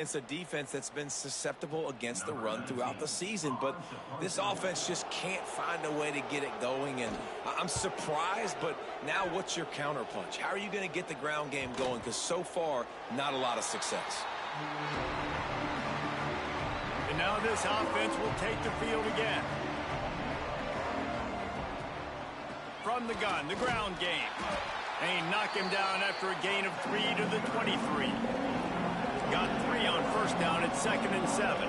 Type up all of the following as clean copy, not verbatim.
It's a defense that's been susceptible against the run throughout the season, but this offense just can't find a way to get it going, and I'm surprised, but now what's your counterpunch? How are you going to get the ground game going? Because so far, not a lot of success. And now this offense will take the field again. From the gun, the ground game. They knock him down after a gain of 3 to the 23. Got 3 on first down at 2nd and 7.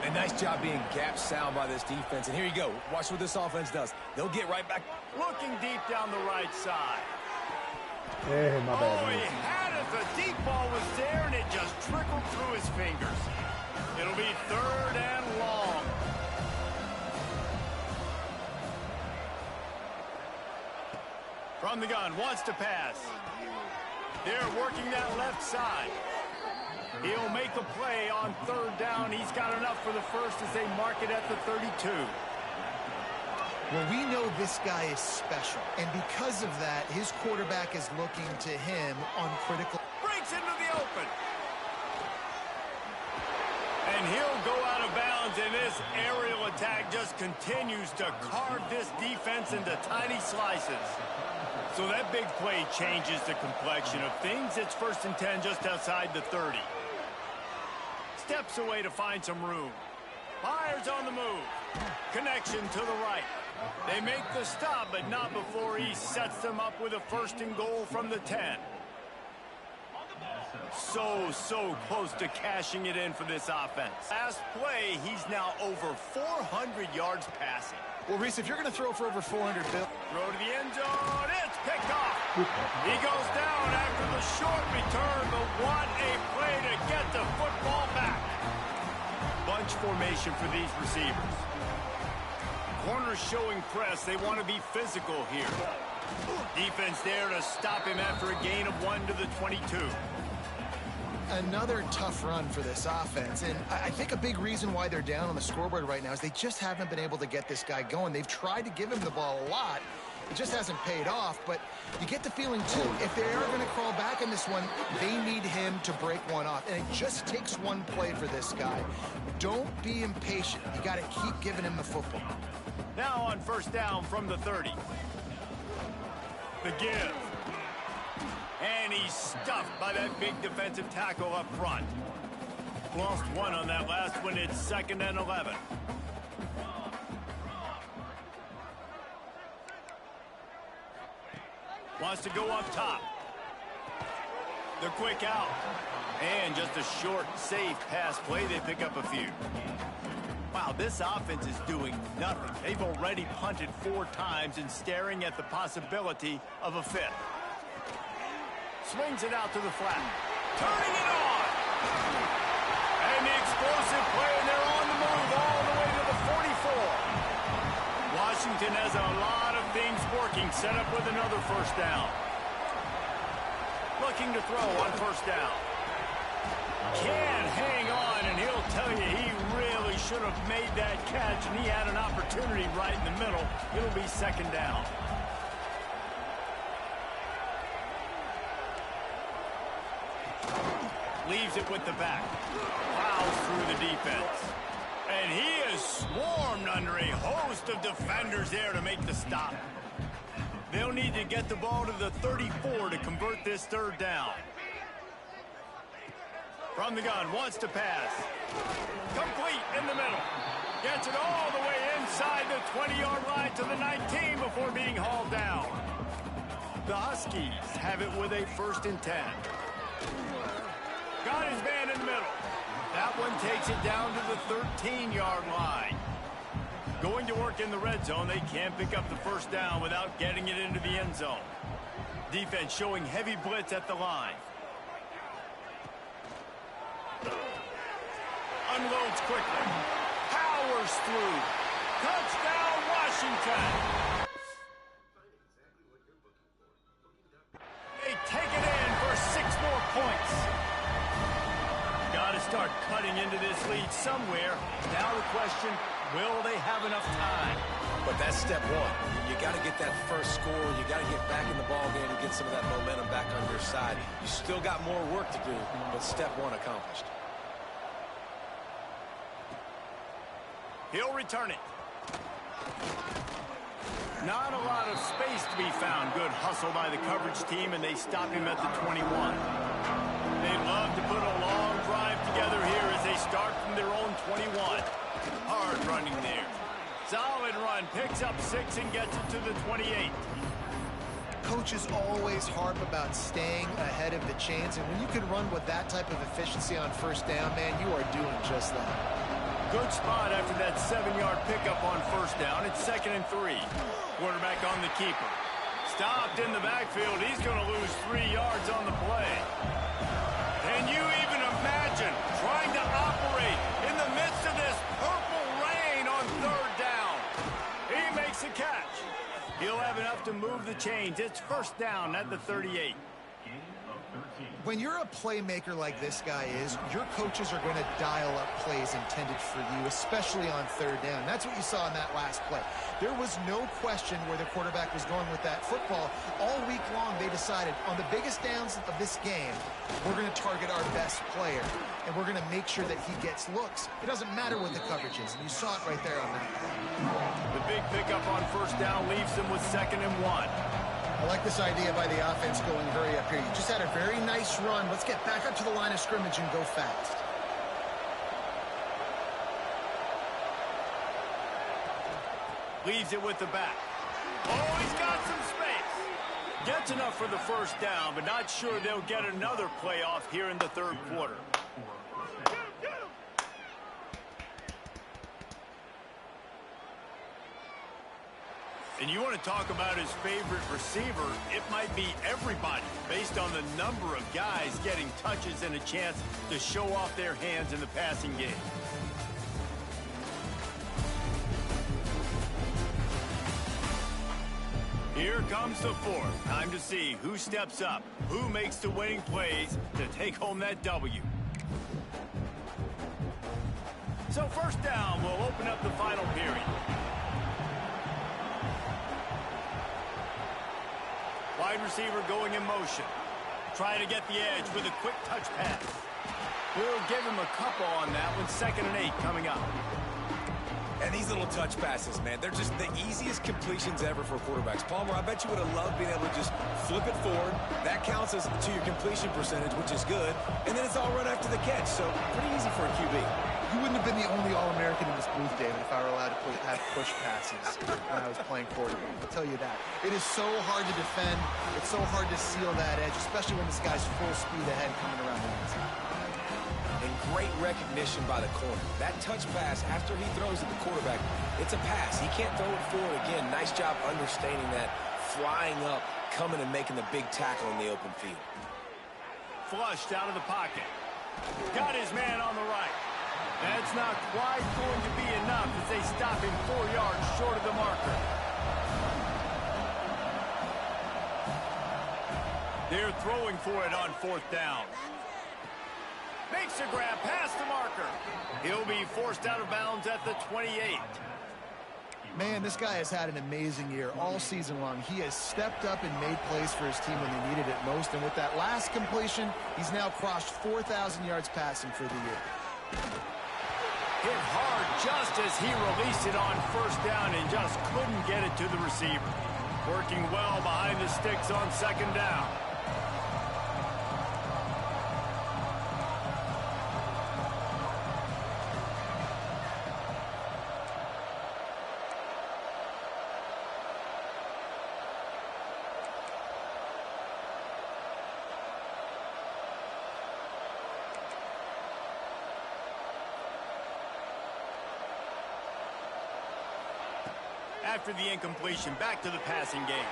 A nice job being gap sound by this defense. And here you go. Watch what this offense does. They'll get right back. Looking deep down the right side. Hey, my bad. Oh, he had it. The deep ball was there, and it just trickled through his fingers. It'll be 3rd and long. From the gun, wants to pass. They're working that left side. He'll make a play on 3rd down. He's got enough for the first as they mark it at the 32. Well, we know this guy is special, and because of that, his quarterback is looking to him on critical. Breaks into the open. And he'll go out of bounds, and this aerial attack just continues to carve this defense into tiny slices. So that big play changes the complexion of things. It's 1st and 10 just outside the 30. Steps away to find some room. Fires on the move. Connection to the right. They make the stop, but not before he sets them up with a 1st and goal from the 10. So close to cashing it in for this offense. Last play, he's now over 400 yards passing. Well, Reese, if you're going to throw for over 400, Bill. Throw to the end zone. It's picked off. He goes down after the short return, but what a play to get the football back. Bunch formation for these receivers. Corners showing press. They want to be physical here. Defense there to stop him after a gain of 1 to the 22. Another tough run for this offense, and I think a big reason why they're down on the scoreboard right now is they just haven't been able to get this guy going. They've tried to give him the ball a lot. It just hasn't paid off, but you get the feeling, too, if they are going to crawl back in this one, they need him to break one off, and it just takes one play for this guy. Don't be impatient. You got to keep giving him the football. Now on 1st down from the 30. The give. And he's stuffed by that big defensive tackle up front. Lost 1 on that last one. It's 2nd and 11. Wants to go up top. The quick out. And just a short, safe pass play. They pick up a few. Wow, this offense is doing nothing. They've already punted 4 times and staring at the possibility of a 5th. Swings it out to the flat. Turning it on! And the explosive play, and they're on the move all the way to the 44. Washington has a lot of things working, set up with another 1st down. Looking to throw on 1st down. Can't hang on, and he'll tell you he really should have made that catch, and he had an opportunity right in the middle. It'll be 2nd down. Leaves it with the back. Plows through the defense. And he is swarmed under a host of defenders there to make the stop. They'll need to get the ball to the 34 to convert this 3rd down. From the gun, wants to pass. Complete in the middle. Gets it all the way inside the 20-yard line to the 19 before being hauled down. The Huskies have it with a 1st and 10. Got his man in the middle. That one takes it down to the 13-yard line. Going to work in the red zone. They can't pick up the 1st down without getting it into the end zone. Defense showing heavy blitz at the line. Unloads quickly. Powers through. Touchdown, Washington. They take it in for 6 more points. Got to start cutting into this lead somewhere. Now the question, will they have enough time? But that's step 1. You got to get that first score. You got to get back in the ball game and get some of that momentum back on your side. You still got more work to do, but step 1 accomplished. He'll return it. Not a lot of space to be found. Good hustle by the coverage team, and they stop him at the 21. They'd love to put a long drive together here as they start from their own 21. Hard running there. Solid run. Picks up 6 and gets it to the 28. Coaches always harp about staying ahead of the chains, and when you can run with that type of efficiency on first down, man, you are doing just that. Good spot after that 7-yard pickup on first down. It's 2nd and 3. Quarterback on the keeper. Stopped in the backfield. He's going to lose 3 yards on the play. Can you even imagine trying to operate in the midst of this purple rain on 3rd down? He makes a catch. He'll have enough to move the chains. It's 1st down at the 38. When you're a playmaker like this guy is, your coaches are going to dial up plays intended for you, especially on 3rd down. That's what you saw in that last play. There was no question where the quarterback was going with that football. All week long, they decided on the biggest downs of this game, we're going to target our best player, and we're going to make sure that he gets looks. It doesn't matter what the coverage is, and you saw it right there on that play. The big pickup on 1st down leaves them with 2nd and 1. I like this idea by the offense going hurry up here. You just had a very nice run. Let's get back up to the line of scrimmage and go fast. Leaves it with the back. Oh, he's got some space. Gets enough for the 1st down, but not sure they'll get another playoff here in the 3rd quarter. And you want to talk about his favorite receiver, it might be everybody based on the number of guys getting touches and a chance to show off their hands in the passing game. Here comes the 4th. Time to see who steps up, who makes the winning plays to take home that W. So 1st down will open up the final period. Wide receiver going in motion. Trying to get the edge with a quick touch pass. We'll give him a couple on that one. 2nd and 8 coming up. And these little touch passes, man, they're just the easiest completions ever for quarterbacks. Palmer, I bet you would have loved being able to just flip it forward. That counts as to your completion percentage, which is good. And then it's all run after the catch, so pretty easy for a QB. You wouldn't have been the only All-American in this booth, David, if I were allowed to have push passes when I was playing quarterback. I'll tell you that. It is so hard to defend. It's so hard to seal that edge, especially when this guy's full speed ahead coming around the inside. And great recognition by the corner. That touch pass, after he throws at the quarterback, it's a pass. He can't throw it forward again. Nice job understanding that, flying up, coming and making the big tackle in the open field. Flushed out of the pocket. Got his man on the right. That's not quite going to be enough as they stop him 4 yards short of the marker. They're throwing for it on 4th down. Makes a grab past the marker. He'll be forced out of bounds at the 28. Man, this guy has had an amazing year all season long. He has stepped up and made plays for his team when they needed it most. And with that last completion, he's now crossed 4,000 yards passing for the year. Hit hard just as he released it on 1st down and just couldn't get it to the receiver. Working well behind the sticks on 2nd down. After the incompletion, back to the passing game.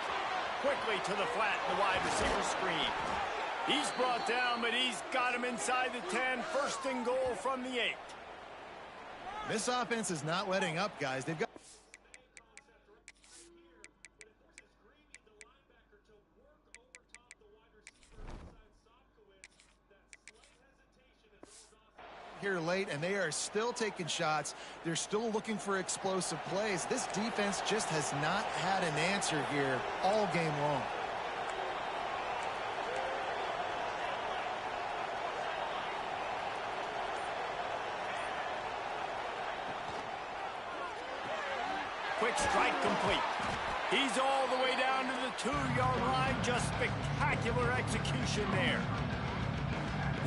Quickly to the flat, the wide receiver screen. He's brought down, but he's got him inside the 10. 1st and goal from the 8. This offense is not letting up, guys. They've got here late, and they are still taking shots. They're still looking for explosive plays. This defense just has not had an answer here all game long. quick strike complete. He's all the way down to the 2-yard line. Just spectacular execution there.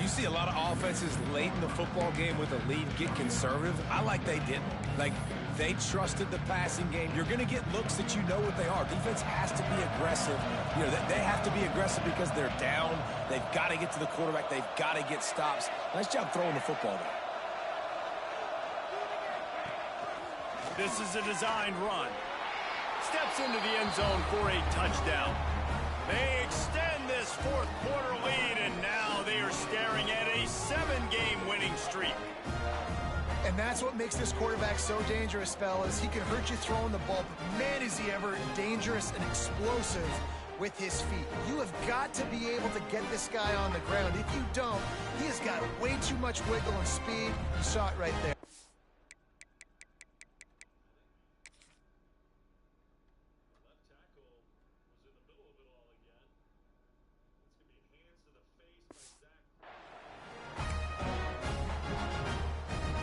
You see a lot of offenses late in the football game with a lead get conservative. I like they didn't. Like, they trusted the passing game. You're going to get looks that you know what they are. Defense has to be aggressive. You know, they have to be aggressive because they're down. They've got to get to the quarterback. They've got to get stops. Nice job throwing the football there. This is a designed run. Steps into the end zone for a touchdown. They extend this fourth quarter lead, and now they are staring at a 7-game winning streak. And that's what makes this quarterback so dangerous, fellas. He can hurt you throwing the ball, but man, is he ever dangerous and explosive with his feet. You have got to be able to get this guy on the ground. If you don't, he has got way too much wiggle and speed. You saw it right there.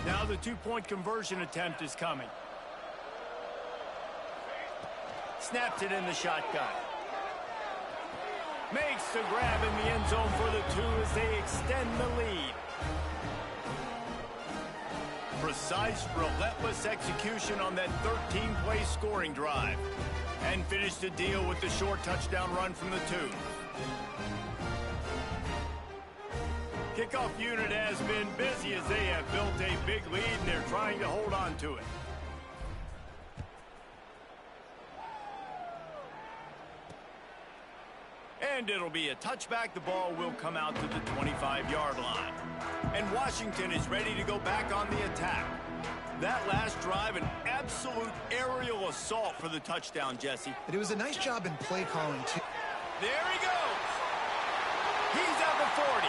Now the two-point conversion attempt is coming. Snaps it in the shotgun. Makes the grab in the end zone for the 2 as they extend the lead. Precise, relentless execution on that 13-play scoring drive. And finish the deal with the short touchdown run from the 2. Kickoff unit has been busy as they have built a big lead and they're trying to hold on to it. And it'll be a touchback. The ball will come out to the 25-yard line. And Washington is ready to go back on the attack. That last drive, an absolute aerial assault for the touchdown, Jesse. But it was a nice job in play calling, too. There he goes. He's at the 40.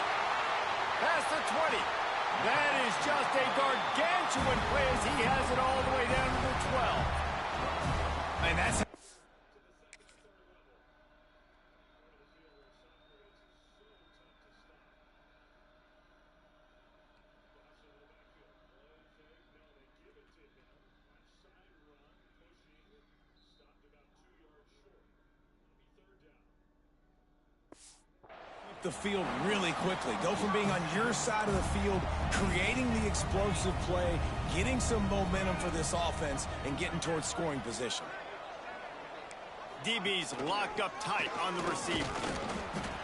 Past the 20. That is just a gargantuan play as he has it all the way down to the 12. And that's... the field really quickly. Go from being on your side of the field, creating the explosive play, getting some momentum for this offense, and getting towards scoring position. DB's locked up tight on the receiver.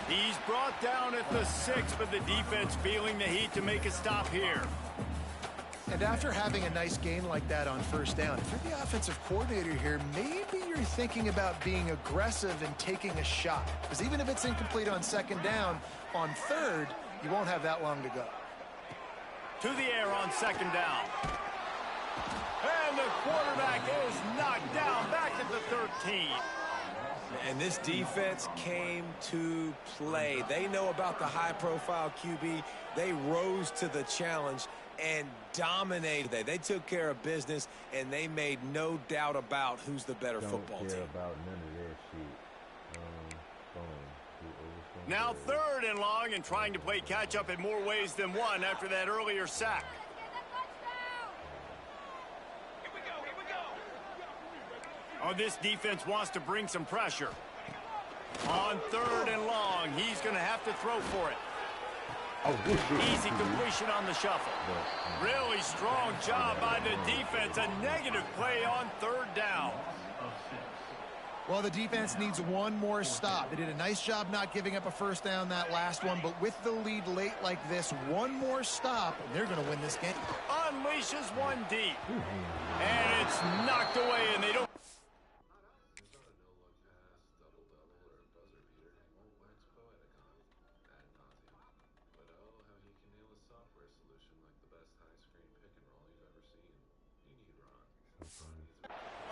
He's brought down at the 6, but the defense feeling the heat to make a stop here. And after having a nice gain like that on first down, if you're the offensive coordinator here, maybe you're thinking about being aggressive and taking a shot. Because even if it's incomplete on second down, on third, you won't have that long to go. To the air on second down. And the quarterback is knocked down back at the 13. And this defense came to play. They know about the high-profile QB. They rose to the challenge and dominated. They took care of business, and they made no doubt about who's the better football team. About none of that shit. Now 3rd and long, and trying to play catch-up in more ways than one after that earlier sack. Oh, this defense wants to bring some pressure. On 3rd and long, he's going to have to throw for it. Easy completion on the shuffle. Really strong job by the defense. A negative play on 3rd down. Well, the defense needs one more stop. They did a nice job not giving up a first down that last one, but with the lead late like this, one more stop, and they're going to win this game. Unleashes one deep. And it's knocked away, and they don't.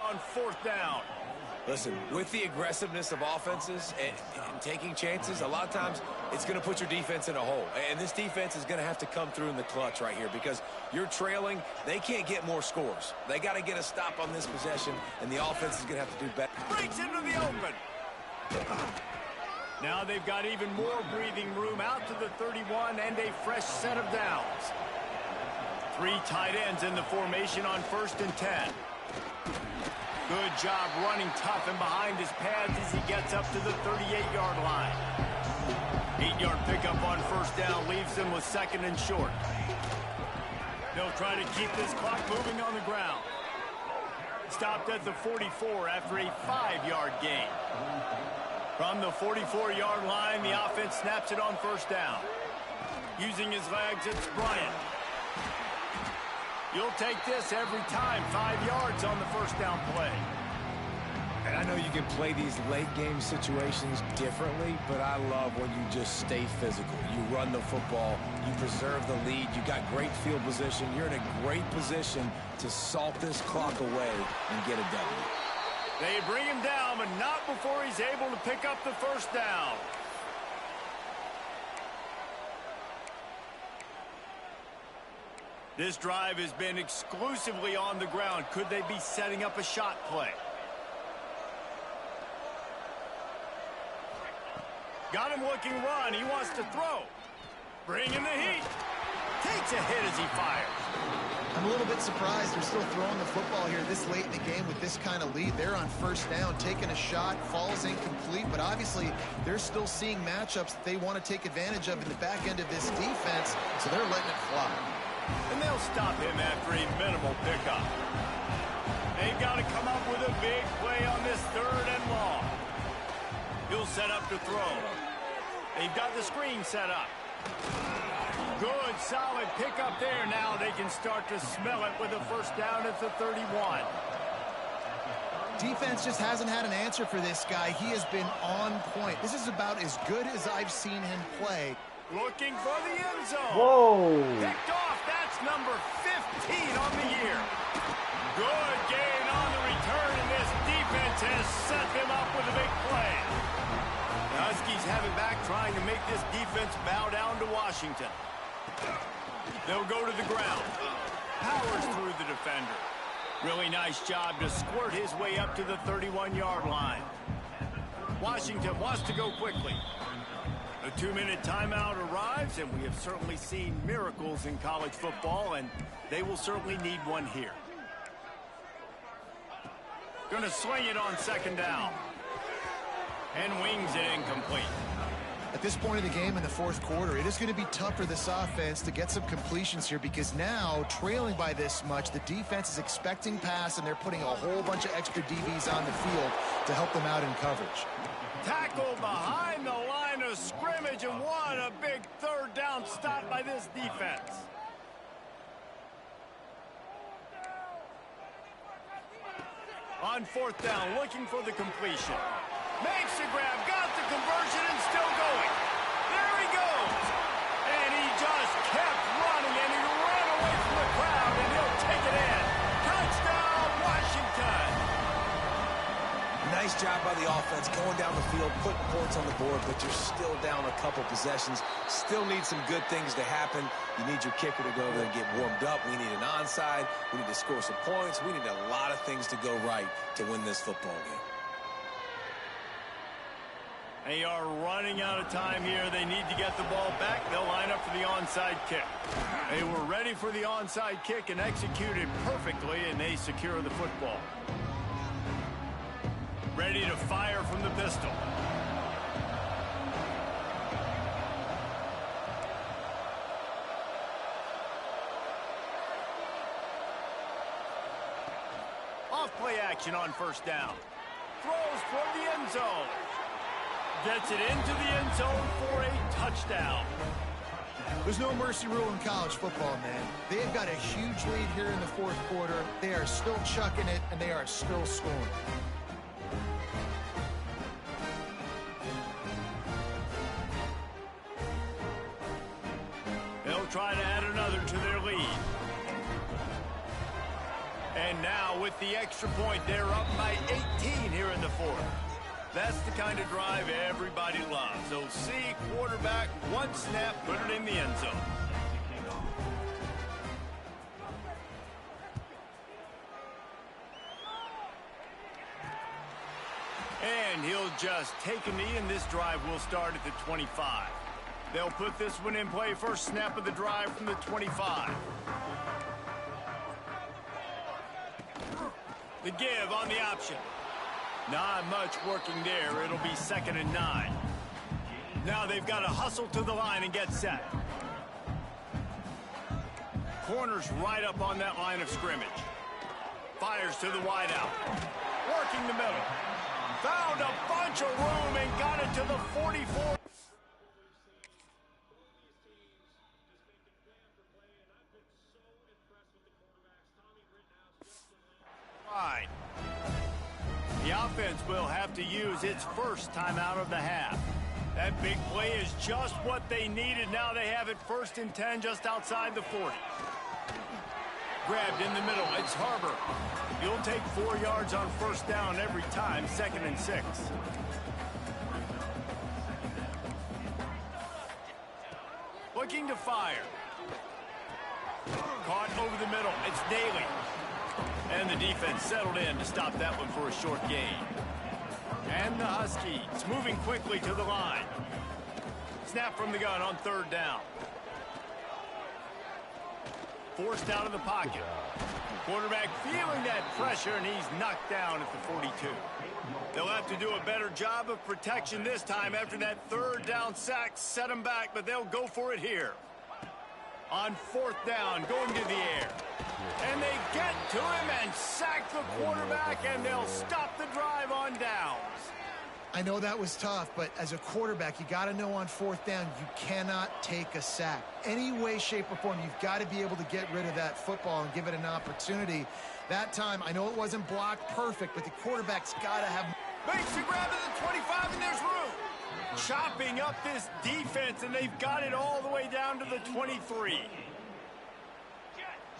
On 4th down. Listen, with the aggressiveness of offenses and taking chances, a lot of times it's going to put your defense in a hole. And this defense is going to have to come through in the clutch right here because you're trailing. They can't get more scores. They got to get a stop on this possession, and the offense is going to have to do better. Breaks into the open. Now they've got even more breathing room out to the 31 and a fresh set of downs. 3 tight ends in the formation on 1st and 10. Good job running tough and behind his pads as he gets up to the 38-yard line. 8-yard pickup on first down leaves him with second and short. They'll try to keep this clock moving on the ground. Stopped at the 44 after a 5-yard gain. From the 44-yard line, the offense snaps it on first down. Using his legs, it's Bryant. You'll take this every time. 5 yards on the first down play. And I know you can play these late game situations differently, but I love when you just stay physical. You run the football, you preserve the lead, you got great field position. You're in a great position to salt this clock away and get a W. They bring him down, but not before he's able to pick up the first down. This drive has been exclusively on the ground. Could they be setting up a shot play? Got him looking run. He wants to throw. Bring in the heat. Takes a hit as he fires. I'm a little bit surprised they're still throwing the football here this late in the game with this kind of lead. They're on first down, taking a shot, falls incomplete, but obviously they're still seeing matchups that they want to take advantage of in the back end of this defense, so they're letting it fly. And they'll stop him after a minimal pickup. They've got to come up with a big play on this 3rd and long. He'll set up to throw. They've got the screen set up. Good, solid pickup there. Now they can start to smell it with a first down at the 31. Defense just hasn't had an answer for this guy. He has been on point. This is about as good as I've seen him play. Looking for the end zone. Whoa! Picked off. That's number 15 on the year. Good gain on the return, and this defense has set them up with a big play. The Huskies have it back, trying to make this defense bow down to Washington. They'll go to the ground. Powers through the defender. Really nice job to squirt his way up to the 31-yard line. Washington wants to go quickly. A 2-minute timeout arrives, and we have certainly seen miracles in college football, and they will certainly need one here. Going to swing it on second down. And wings it incomplete. At this point of the game in the 4th quarter, it is going to be tough for this offense to get some completions here because now, trailing by this much, the defense is expecting pass, and they're putting a whole bunch of extra DBs on the field to help them out in coverage. Tackle behind the line of scrimmage, and what a big 3rd down stop by this defense. On 4th down, looking for the completion. Makes the grab, got the conversion, and still going. There he goes. And he just kept running, and he ran away from the crowd, and he'll take it in. Touchdown, Washington. Nice job by the offense going down the field, putting points on the board, but you're still down a couple possessions. Still need some good things to happen. You need your kicker to go over there and get warmed up. We need an onside. We need to score some points. We need a lot of things to go right to win this football game. They are running out of time here. They need to get the ball back. They'll line up for the onside kick. They were ready for the onside kick and executed perfectly, and they secure the football. Ready to fire from the pistol. Off play action on first down. Throws for the end zone. Gets it into the end zone for a touchdown. There's no mercy rule in college football, man. They've got a huge lead here in the 4th quarter. They are still chucking it, and they are still scoring. They'll try to add another to their lead. And now with the extra point, they're up by 18 here in the 4th. That's the kind of drive everybody loves. So see, quarterback, one snap, put it in the end zone. And he'll just take a knee, and this drive will start at the 25. They'll put this one in play. First snap of the drive from the 25. The give on the option. Not much working there. It'll be 2nd and 9. Now they've got to hustle to the line and get set. Corner's right up on that line of scrimmage. Fires to the wideout. Working the middle. Found a bunch of room and got it to the 44. Right. The offense will have to use its first timeout of the half. That big play is just what they needed. Now they have it 1st and 10 just outside the 40. Grabbed in the middle. It's Harbor. He'll take 4 yards on 1st down every time. 2nd and 6. Looking to fire. Caught over the middle. It's Daly. And the defense settled in to stop that one for a short gain. And the Huskies moving quickly to the line. Snap from the gun on 3rd down. Forced out of the pocket. Quarterback feeling that pressure, and he's knocked down at the 42. They'll have to do a better job of protection this time after that 3rd down sack set them back, but they'll go for it here. On 4th down, going to the air. And they get to him and sack the quarterback, and they'll stop the drive on downs. I know that was tough, but as a quarterback, you got to know on 4th down, you cannot take a sack. Any way, shape, or form, you've got to be able to get rid of that football and give it an opportunity. That time, I know it wasn't blocked perfect, but the quarterback's got to have... Makes the grab to the 25, and there's room. Chopping up this defense, and they've got it all the way down to the 23.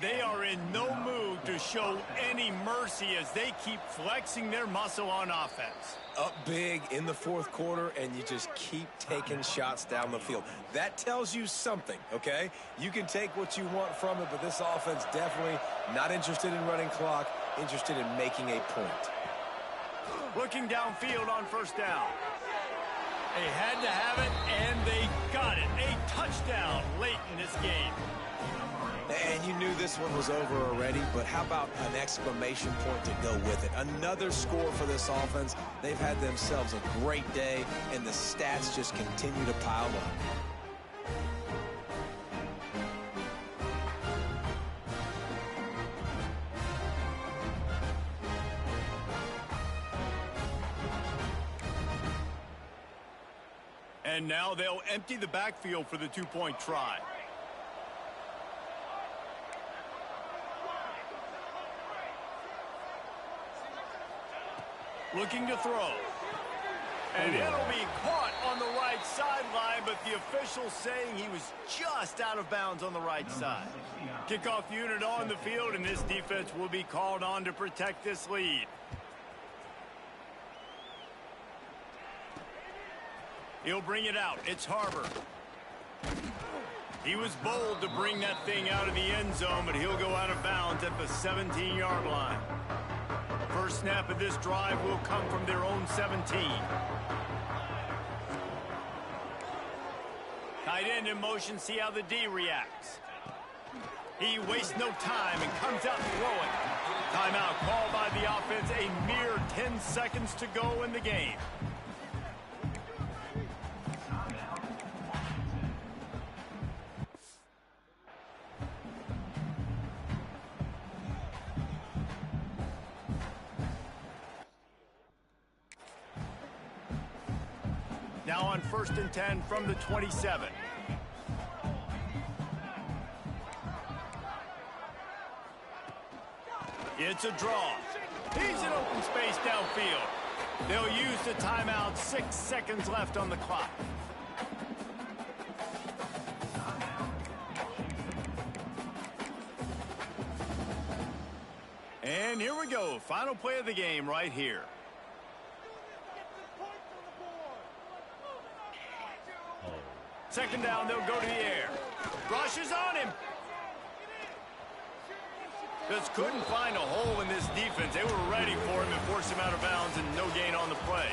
They are in no mood to show any mercy as they keep flexing their muscle on offense. Up big in the 4th quarter, and you just keep taking shots down the field. That tells you something, okay? You can take what you want from it, but this offense definitely not interested in running clock, interested in making a point. Looking downfield on 1st down. They had to have it, and they got it. A touchdown late in this game. And you knew this one was over already, but how about an exclamation point to go with it? Another score for this offense. They've had themselves a great day, and the stats just continue to pile up. And now they'll empty the backfield for the 2-point try. Looking to throw. And it'll be caught on the right sideline, but the official saying he was just out of bounds on the right side. Kickoff unit on the field, and this defense will be called on to protect this lead. He'll bring it out. It's Harbor. He was bold to bring that thing out of the end zone, but he'll go out of bounds at the 17-yard line. First snap of this drive will come from their own 17. Tight end in motion, see how the D reacts. He wastes no time and comes out throwing. Timeout called by the offense, a mere 10 seconds to go in the game. Now on 1st and 10 from the 27. It's a draw. He's in open space downfield. They'll use the timeout. 6 seconds left on the clock. And here we go. Final play of the game right here. Second down, they'll go to the air. Rushes on him. Just couldn't find a hole in this defense. They were ready for him and forced him out of bounds, and no gain on the play.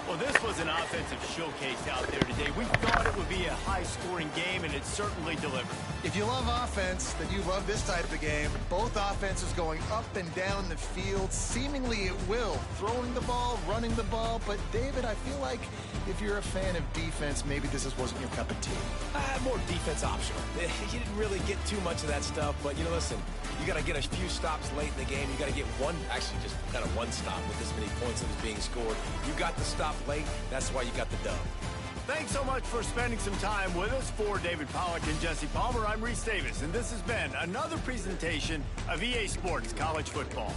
Well, this was an offensive showcase out there today. We thought it would be a high-scoring game, and it certainly delivered. If you love offense, then you love this type of game. Both offenses going up and down the field, seemingly at will. Throwing the ball, running the ball. But, David, I feel like if you're a fan of defense, maybe this wasn't your cup of tea. More defense optional. You didn't really get too much of that stuff, but, you know, listen, you got to get a few stops late in the game. You got to get one, actually just kind of one stop with this many points that was being scored. You got the stop late. That's why you got the dub. Thanks so much for spending some time with us. For David Pollack and Jesse Palmer, I'm Reese Davis, and this has been another presentation of EA Sports College Football.